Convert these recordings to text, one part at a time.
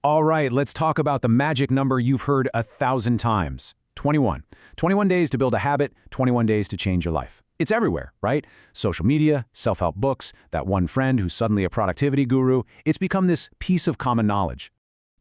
All right, let's talk about the magic number you've heard 1,000 times. 21. 21 days to build a habit, 21 days to change your life. It's everywhere, right? Social media, self-help books, that one friend who's suddenly a productivity guru. It's become this piece of common knowledge.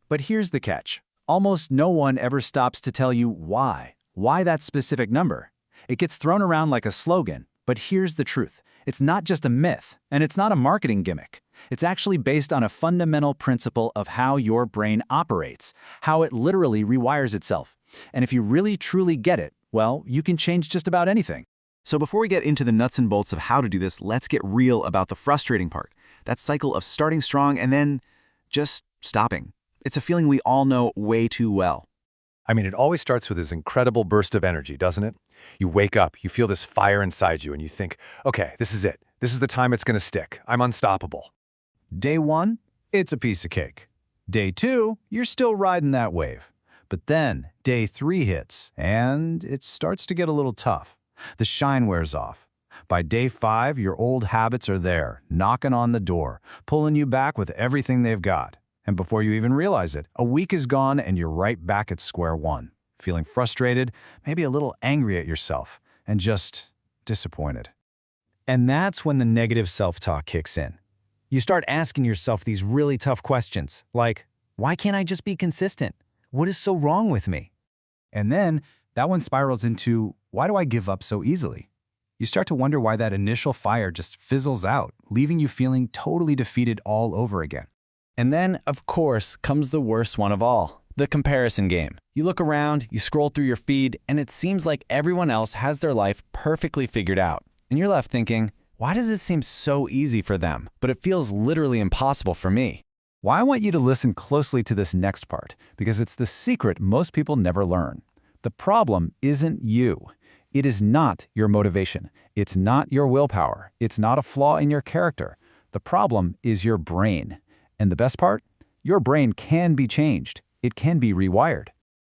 But here's the catch. Almost no one ever stops to tell you why. Why that specific number? It gets thrown around like a slogan, but here's the truth. It's not just a myth, and it's not a marketing gimmick. It's actually based on a fundamental principle of how your brain operates, how it literally rewires itself. And if you really truly get it, well, you can change just about anything. So before we get into the nuts and bolts of how to do this, let's get real about the frustrating part. That cycle of starting strong and then just stopping. It's a feeling we all know way too well. I mean, it always starts with this incredible burst of energy, doesn't it? You wake up, you feel this fire inside you, and you think, okay, this is it. This is the time it's going to stick. I'm unstoppable. Day 1, it's a piece of cake. Day 2, you're still riding that wave. But then, day 3 hits, and it starts to get a little tough. The shine wears off. By day 5, your old habits are there, knocking on the door, pulling you back with everything they've got. And before you even realize it, a week is gone and you're right back at square one, feeling frustrated, maybe a little angry at yourself, and just disappointed. And that's when the negative self-talk kicks in. You start asking yourself these really tough questions, like, why can't I just be consistent? What is so wrong with me? And then that one spirals into, why do I give up so easily? You start to wonder why that initial fire just fizzles out, leaving you feeling totally defeated all over again. And then, of course, comes the worst one of all, the comparison game. You look around, you scroll through your feed, and it seems like everyone else has their life perfectly figured out. And you're left thinking, why does this seem so easy for them, but it feels literally impossible for me? Well, I want you to listen closely to this next part, because it's the secret most people never learn. The problem isn't you. It is not your motivation. It's not your willpower. It's not a flaw in your character. The problem is your brain. And the best part? Your brain can be changed. It can be rewired.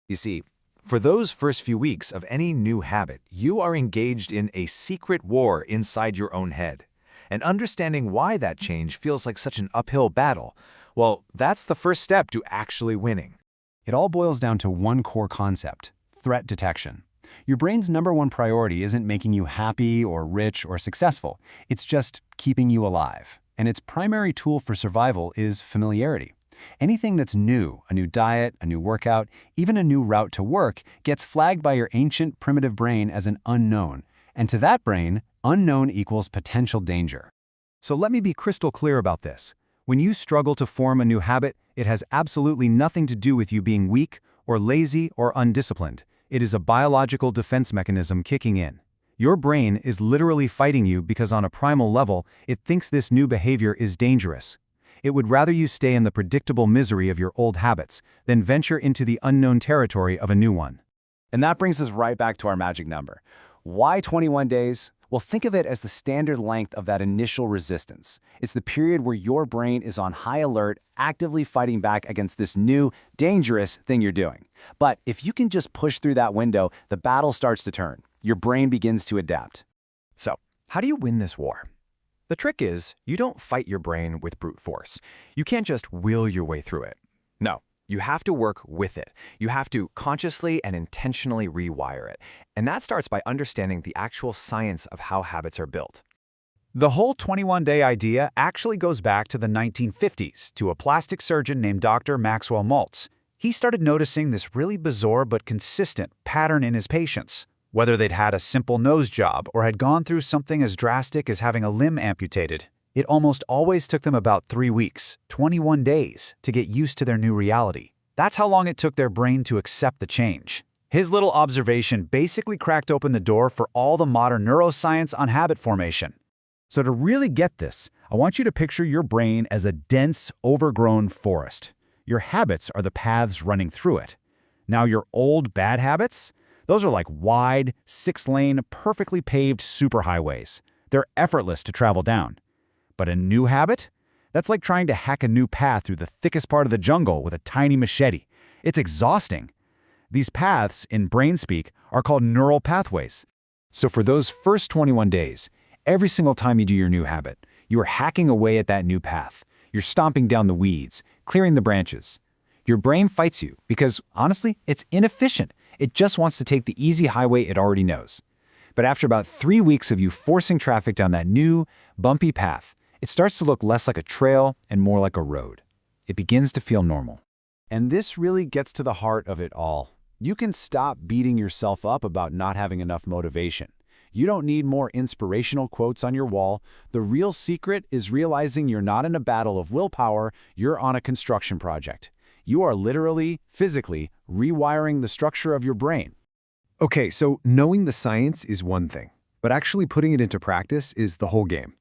You see, for those first few weeks of any new habit, you are engaged in a secret war inside your own head. And understanding why that change feels like such an uphill battle, well, that's the first step to actually winning. It all boils down to one core concept: threat detection. Your brain's #1 priority isn't making you happy or rich or successful. It's just keeping you alive. And its primary tool for survival is familiarity. Anything that's new, a new diet, a new workout, even a new route to work, gets flagged by your ancient primitive brain as an unknown. And to that brain, unknown equals potential danger. So let me be crystal clear about this. When you struggle to form a new habit, it has absolutely nothing to do with you being weak or lazy or undisciplined. It is a biological defense mechanism kicking in. Your brain is literally fighting you because on a primal level, it thinks this new behavior is dangerous. It would rather you stay in the predictable misery of your old habits than venture into the unknown territory of a new one. And that brings us right back to our magic number. Why 21 days? Well, think of it as the standard length of that initial resistance. It's the period where your brain is on high alert, actively fighting back against this new, dangerous thing you're doing. But if you can just push through that window, the battle starts to turn. Your brain begins to adapt. So, how do you win this war? The trick is, you don't fight your brain with brute force. You can't just will your way through it. No, you have to work with it. You have to consciously and intentionally rewire it. And that starts by understanding the actual science of how habits are built. The whole 21-day idea actually goes back to the 1950s to a plastic surgeon named Dr. Maxwell Maltz. He started noticing this really bizarre but consistent pattern in his patients. Whether they'd had a simple nose job or had gone through something as drastic as having a limb amputated, it almost always took them about 3 weeks, 21 days, to get used to their new reality. That's how long it took their brain to accept the change. His little observation basically cracked open the door for all the modern neuroscience on habit formation. So to really get this, I want you to picture your brain as a dense, overgrown forest. Your habits are the paths running through it. Now your old bad habits? Those are like wide, 6-lane, perfectly paved superhighways. They're effortless to travel down. But a new habit? That's like trying to hack a new path through the thickest part of the jungle with a tiny machete. It's exhausting. These paths, in brain speak, are called neural pathways. So for those first 21 days, every single time you do your new habit, you are hacking away at that new path. You're stomping down the weeds, clearing the branches. Your brain fights you because, honestly, it's inefficient. It just wants to take the easy highway it already knows. But after about 3 weeks of you forcing traffic down that new, bumpy path, it starts to look less like a trail and more like a road. It begins to feel normal. And this really gets to the heart of it all. You can stop beating yourself up about not having enough motivation. You don't need more inspirational quotes on your wall. The real secret is realizing you're not in a battle of willpower, you're on a construction project. You are literally, physically, rewiring the structure of your brain. Okay, so knowing the science is one thing, but actually putting it into practice is the whole game.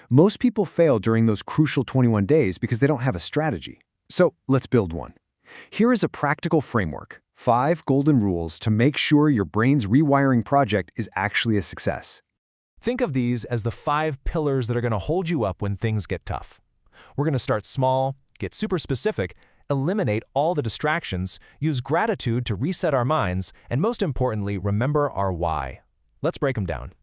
Most people fail during those crucial 21 days because they don't have a strategy. So let's build one. Here is a practical framework, 5 golden rules to make sure your brain's rewiring project is actually a success. Think of these as the 5 pillars that are going to hold you up when things get tough. We're going to start small, get super specific, eliminate all the distractions, use gratitude to reset our minds, and most importantly, remember our why. Let's break them down.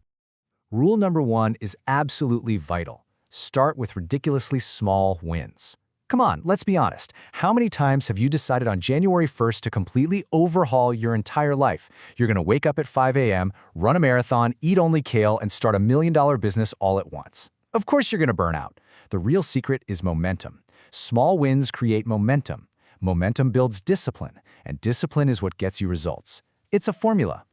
Rule number 1 is absolutely vital. Start with ridiculously small wins. Come on, let's be honest. How many times have you decided on January 1st to completely overhaul your entire life? You're going to wake up at 5 a.m., run a marathon, eat only kale, and start a $1 million business all at once. Of course you're going to burn out. The real secret is momentum. Small wins create momentum. Momentum builds discipline, and discipline is what gets you results. It's a formula.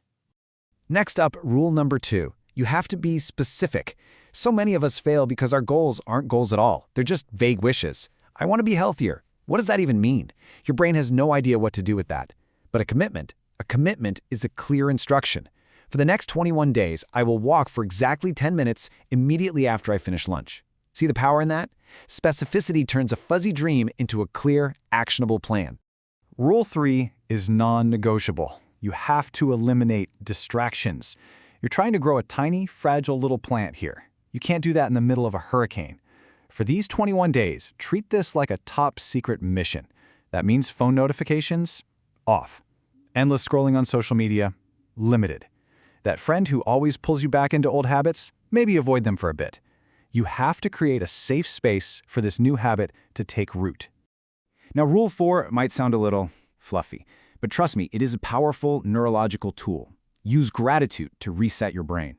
Next up, rule number 2. You have to be specific. So many of us fail because our goals aren't goals at all. They're just vague wishes. I want to be healthier. What does that even mean? Your brain has no idea what to do with that. But a commitment is a clear instruction. For the next 21 days, I will walk for exactly 10 minutes immediately after I finish lunch. See the power in that? Specificity turns a fuzzy dream into a clear, actionable plan. Rule 3 is non-negotiable. You have to eliminate distractions. You're trying to grow a tiny, fragile little plant here. You can't do that in the middle of a hurricane. For these 21 days, treat this like a top-secret mission. That means phone notifications, off. Endless scrolling on social media, limited. That friend who always pulls you back into old habits, maybe avoid them for a bit. You have to create a safe space for this new habit to take root. Now, Rule 4 might sound a little fluffy, but trust me, it is a powerful neurological tool. Use gratitude to reset your brain.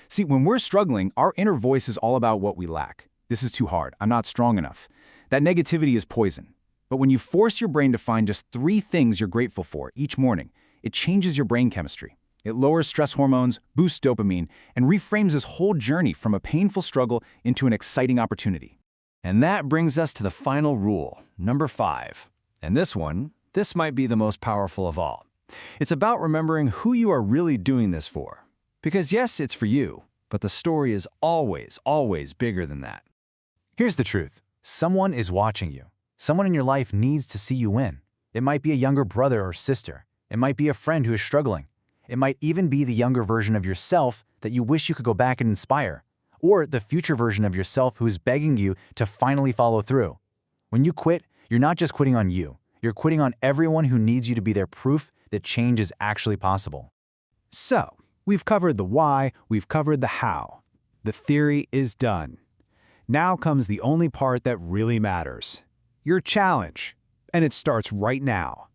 See, when we're struggling, our inner voice is all about what we lack. This is too hard. I'm not strong enough. That negativity is poison. But when you force your brain to find just 3 things you're grateful for each morning, it changes your brain chemistry. It lowers stress hormones, boosts dopamine, and reframes this whole journey from a painful struggle into an exciting opportunity. And that brings us to the final rule, number 5. And this might be the most powerful of all. It's about remembering who you are really doing this for. Because yes, it's for you, but the story is always, always bigger than that. Here's the truth. Someone is watching you. Someone in your life needs to see you win. It might be a younger brother or sister. It might be a friend who is struggling. It might even be the younger version of yourself that you wish you could go back and inspire. Or the future version of yourself who is begging you to finally follow through. When you quit, you're not just quitting on you. You're quitting on everyone who needs you to be their proof that change is actually possible. So, we've covered the why, we've covered the how. The theory is done. Now comes the only part that really matters. Your challenge. And it starts right now.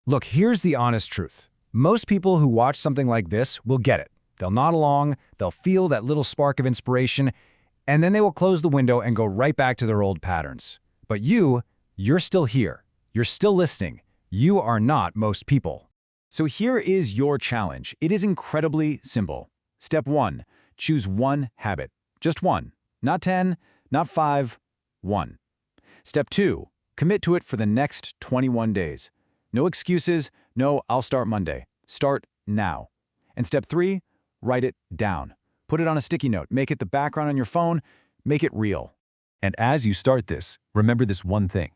Look, here's the honest truth. Most people who watch something like this will get it. They'll nod along, they'll feel that little spark of inspiration, and then they will close the window and go right back to their old patterns. But you're still here. You're still listening. You are not most people. So here is your challenge. It is incredibly simple. Step 1, choose one habit. Just one. Not 10, not 5, 1. Step 2, commit to it for the next 21 days. No excuses, no I'll start Monday. Start now. And step 3, write it down. Put it on a sticky note. Make it the background on your phone. Make it real. And as you start this, remember this one thing.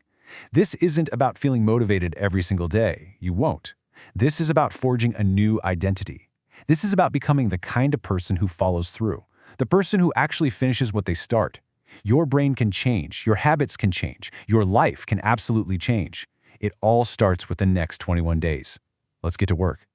This isn't about feeling motivated every single day. You won't. This is about forging a new identity. This is about becoming the kind of person who follows through. The person who actually finishes what they start. Your brain can change. Your habits can change. Your life can absolutely change. It all starts with the next 21 days. Let's get to work.